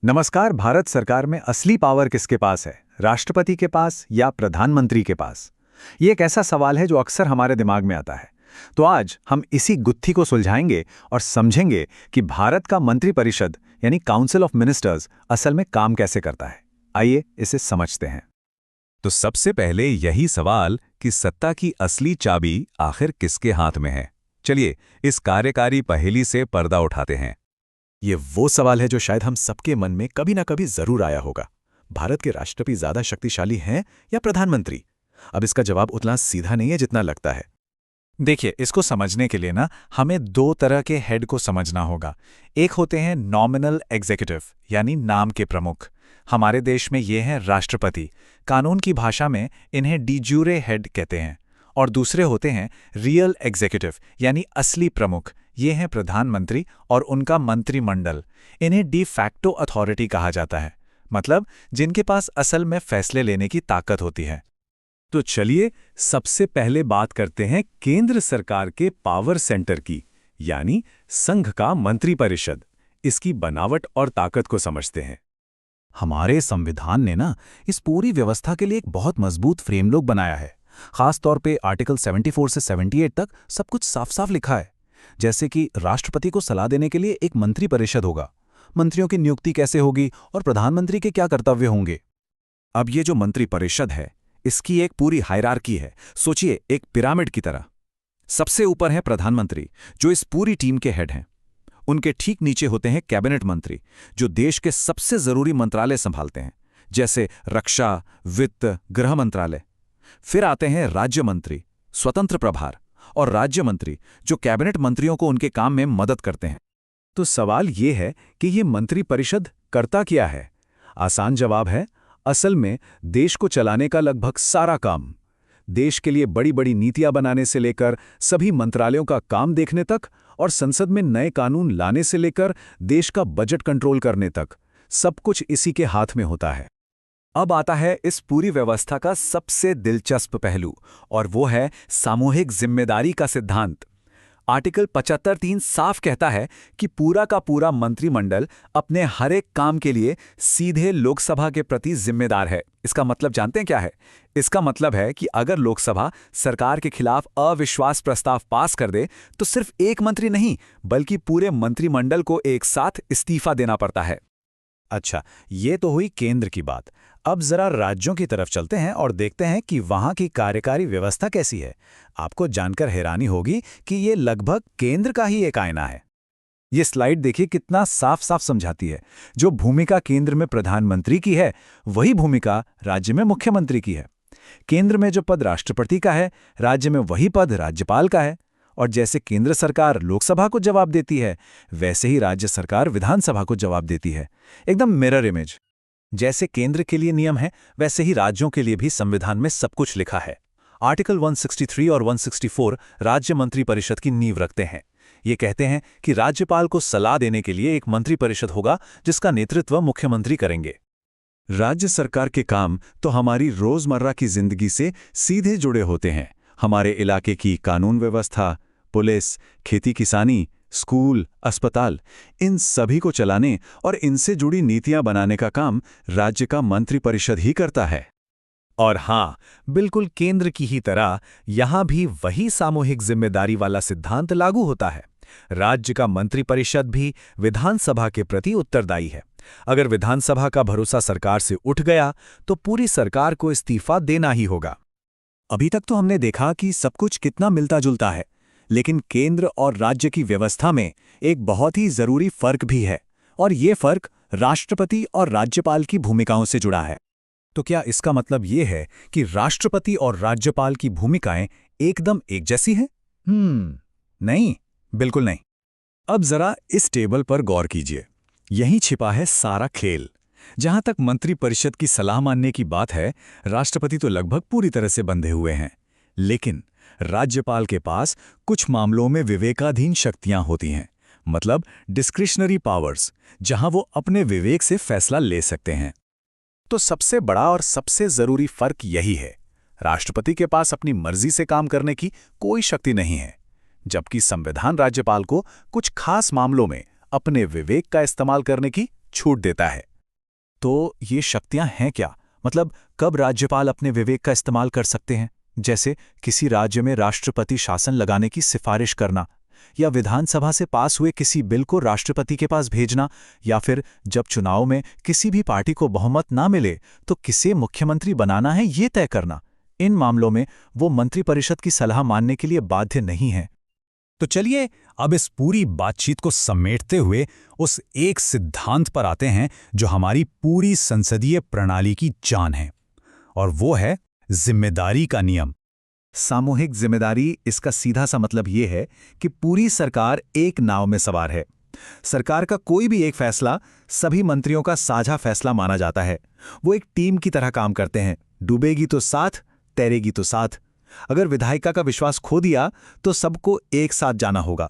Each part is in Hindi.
नमस्कार। भारत सरकार में असली पावर किसके पास है, राष्ट्रपति के पास या प्रधानमंत्री के पास? ये एक ऐसा सवाल है जो अक्सर हमारे दिमाग में आता है। तो आज हम इसी गुत्थी को सुलझाएंगे और समझेंगे कि भारत का मंत्रिपरिषद यानी काउंसिल ऑफ मिनिस्टर्स असल में काम कैसे करता है। आइए इसे समझते हैं। तो सबसे पहले यही सवाल कि सत्ता की असली चाबी आखिर किसके हाथ में है। चलिए इस कार्यकारी पहेली से पर्दा उठाते हैं। ये वो सवाल है जो शायद हम सबके मन में कभी ना कभी जरूर आया होगा। भारत के राष्ट्रपति ज्यादा शक्तिशाली हैं या प्रधानमंत्री? अब इसका जवाब उतना सीधा नहीं है जितना लगता है। देखिए, इसको समझने के लिए ना हमें दो तरह के हेड को समझना होगा। एक होते हैं नॉमिनल एग्जीक्यूटिव यानी नाम के प्रमुख। हमारे देश में ये हैं राष्ट्रपति। कानून की भाषा में इन्हें डी ज्यूरे हेड कहते हैं। और दूसरे होते हैं रियल एग्जीक्यूटिव यानी असली प्रमुख। ये हैं प्रधानमंत्री और उनका मंत्रिमंडल। इन्हें डी फैक्टो अथॉरिटी कहा जाता है, मतलब जिनके पास असल में फैसले लेने की ताकत होती है। तो चलिए सबसे पहले बात करते हैं केंद्र सरकार के पावर सेंटर की, यानी संघ का मंत्रिपरिषद। इसकी बनावट और ताकत को समझते हैं। हमारे संविधान ने ना इस पूरी व्यवस्था के लिए एक बहुत मजबूत फ्रेमवर्क बनाया है। खास तौर पे आर्टिकल 74 से 78 तक सब कुछ साफ साफ लिखा है। जैसे कि राष्ट्रपति को सलाह देने के लिए एक मंत्रिपरिषद होगा, मंत्रियों की नियुक्ति कैसे होगी और प्रधानमंत्री के क्या कर्तव्य होंगे। अब ये जो मंत्रिपरिषद है, इसकी एक पूरी हायरार्की है। सोचिए, एक पिरामिड की तरह। सबसे ऊपर है प्रधानमंत्री, जो इस पूरी टीम के हेड हैं। उनके ठीक नीचे होते हैं कैबिनेट मंत्री, जो देश के सबसे जरूरी मंत्रालय संभालते हैं, जैसे रक्षा, वित्त, गृह मंत्रालय। फिर आते हैं राज्य मंत्री, स्वतंत्र प्रभार, और राज्य मंत्री, जो कैबिनेट मंत्रियों को उनके काम में मदद करते हैं। तो सवाल ये है कि ये मंत्रिपरिषद करता क्या है? आसान जवाब है, असल में देश को चलाने का लगभग सारा काम। देश के लिए बड़ी बड़ी नीतियां बनाने से लेकर सभी मंत्रालयों का काम देखने तक, और संसद में नए कानून लाने से लेकर देश का बजट कंट्रोल करने तक, सब कुछ इसी के हाथ में होता है। अब आता है इस पूरी व्यवस्था का सबसे दिलचस्प पहलू, और वो है सामूहिक जिम्मेदारी का सिद्धांत। आर्टिकल 75(3) साफ कहता है कि पूरा का पूरा मंत्रिमंडल अपने हर एक काम के लिए सीधे लोकसभा के प्रति जिम्मेदार है। इसका मतलब जानते हैं क्या है? इसका मतलब है कि अगर लोकसभा सरकार के खिलाफ अविश्वास प्रस्ताव पास कर दे, तो सिर्फ एक मंत्री नहीं, बल्कि पूरे मंत्रिमंडल को एक साथ इस्तीफा देना पड़ता है। अच्छा, ये तो हुई केंद्र की बात। अब जरा राज्यों की तरफ चलते हैं और देखते हैं कि वहां की कार्यकारी व्यवस्था कैसी है। आपको जानकर हैरानी होगी कि ये लगभग केंद्र का ही एक आईना है। ये स्लाइड देखिए, कितना साफ साफ समझाती है। जो भूमिका केंद्र में प्रधानमंत्री की है, वही भूमिका राज्य में मुख्यमंत्री की है। केंद्र में जो पद राष्ट्रपति का है, राज्य में वही पद राज्यपाल का है। और जैसे केंद्र सरकार लोकसभा को जवाब देती है, वैसे ही राज्य सरकार विधानसभा को जवाब देती है। एकदम मिरर इमेज। जैसे केंद्र के लिए नियम है, वैसे ही राज्यों के लिए भी संविधान में सब कुछ लिखा है। आर्टिकल 163 और 164 राज्य मंत्रिपरिषद की नींव रखते हैं। ये कहते हैं कि राज्यपाल को सलाह देने के लिए एक मंत्रिपरिषद होगा, जिसका नेतृत्व मुख्यमंत्री करेंगे। राज्य सरकार के काम तो हमारी रोजमर्रा की जिंदगी से सीधे जुड़े होते हैं। हमारे इलाके की कानून व्यवस्था, पुलिस, खेती किसानी, स्कूल, अस्पताल, इन सभी को चलाने और इनसे जुड़ी नीतियां बनाने का काम राज्य का मंत्रिपरिषद ही करता है। और हाँ, बिल्कुल केंद्र की ही तरह यहां भी वही सामूहिक जिम्मेदारी वाला सिद्धांत लागू होता है। राज्य का मंत्रिपरिषद भी विधानसभा के प्रति उत्तरदायी है। अगर विधानसभा का भरोसा सरकार से उठ गया, तो पूरी सरकार को इस्तीफा देना ही होगा। अभी तक तो हमने देखा कि सब कुछ कितना मिलता जुलता है, लेकिन केंद्र और राज्य की व्यवस्था में एक बहुत ही जरूरी फर्क भी है, और ये फर्क राष्ट्रपति और राज्यपाल की भूमिकाओं से जुड़ा है। तो क्या इसका मतलब ये है कि राष्ट्रपति और राज्यपाल की भूमिकाएं एकदम एक जैसी हैं? नहीं, बिल्कुल नहीं। अब जरा इस टेबल पर गौर कीजिए। यहीं छिपा है सारा खेल। जहां तक मंत्रिपरिषद की सलाह मानने की बात है, राष्ट्रपति तो लगभग पूरी तरह से बंधे हुए हैं, लेकिन राज्यपाल के पास कुछ मामलों में विवेकाधीन शक्तियां होती हैं, मतलब डिस्क्रिशनरी पावर्स, जहां वो अपने विवेक से फैसला ले सकते हैं। तो सबसे बड़ा और सबसे जरूरी फर्क यही है, राष्ट्रपति के पास अपनी मर्जी से काम करने की कोई शक्ति नहीं है, जबकि संविधान राज्यपाल को कुछ खास मामलों में अपने विवेक का इस्तेमाल करने की छूट देता है। तो ये शक्तियां हैं क्या? मतलब कब राज्यपाल अपने विवेक का इस्तेमाल कर सकते हैं? जैसे किसी राज्य में राष्ट्रपति शासन लगाने की सिफारिश करना, या विधानसभा से पास हुए किसी बिल को राष्ट्रपति के पास भेजना, या फिर जब चुनाव में किसी भी पार्टी को बहुमत ना मिले तो किसे मुख्यमंत्री बनाना है ये तय करना। इन मामलों में वो मंत्रिपरिषद की सलाह मानने के लिए बाध्य नहीं है। तो चलिए अब इस पूरी बातचीत को समेटते हुए उस एक सिद्धांत पर आते हैं जो हमारी पूरी संसदीय प्रणाली की जान है, और वो है जिम्मेदारी का नियम। सामूहिक जिम्मेदारी, इसका सीधा सा मतलब ये है कि पूरी सरकार एक नाव में सवार है। सरकार का कोई भी एक फैसला सभी मंत्रियों का साझा फैसला माना जाता है। वो एक टीम की तरह काम करते हैं, डूबेगी तो साथ, तैरेगी तो साथ। अगर विधायिका का विश्वास खो दिया तो सबको एक साथ जाना होगा।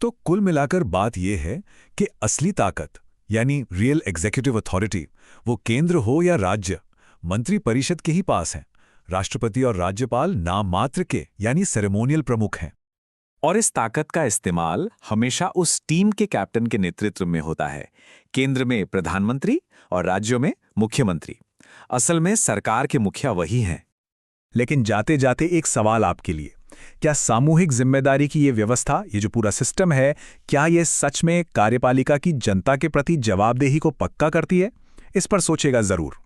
तो कुल मिलाकर बात यह है कि असली ताकत यानी रियल एग्जीक्यूटिव अथॉरिटी वो केंद्र हो या राज्य, मंत्रिपरिषद के ही पास है। राष्ट्रपति और राज्यपाल नाम मात्र के यानी सेरेमोनियल प्रमुख हैं। और इस ताकत का इस्तेमाल हमेशा उस टीम के कैप्टन के नेतृत्व में होता है। केंद्र में प्रधानमंत्री और राज्यों में मुख्यमंत्री। असल में सरकार के मुखिया वही हैं। लेकिन जाते जाते एक सवाल आपके लिए, क्या सामूहिक जिम्मेदारी की ये व्यवस्था, ये जो पूरा सिस्टम है, क्या ये सच में कार्यपालिका की जनता के प्रति जवाबदेही को पक्का करती है? इस पर सोचेगा जरूर।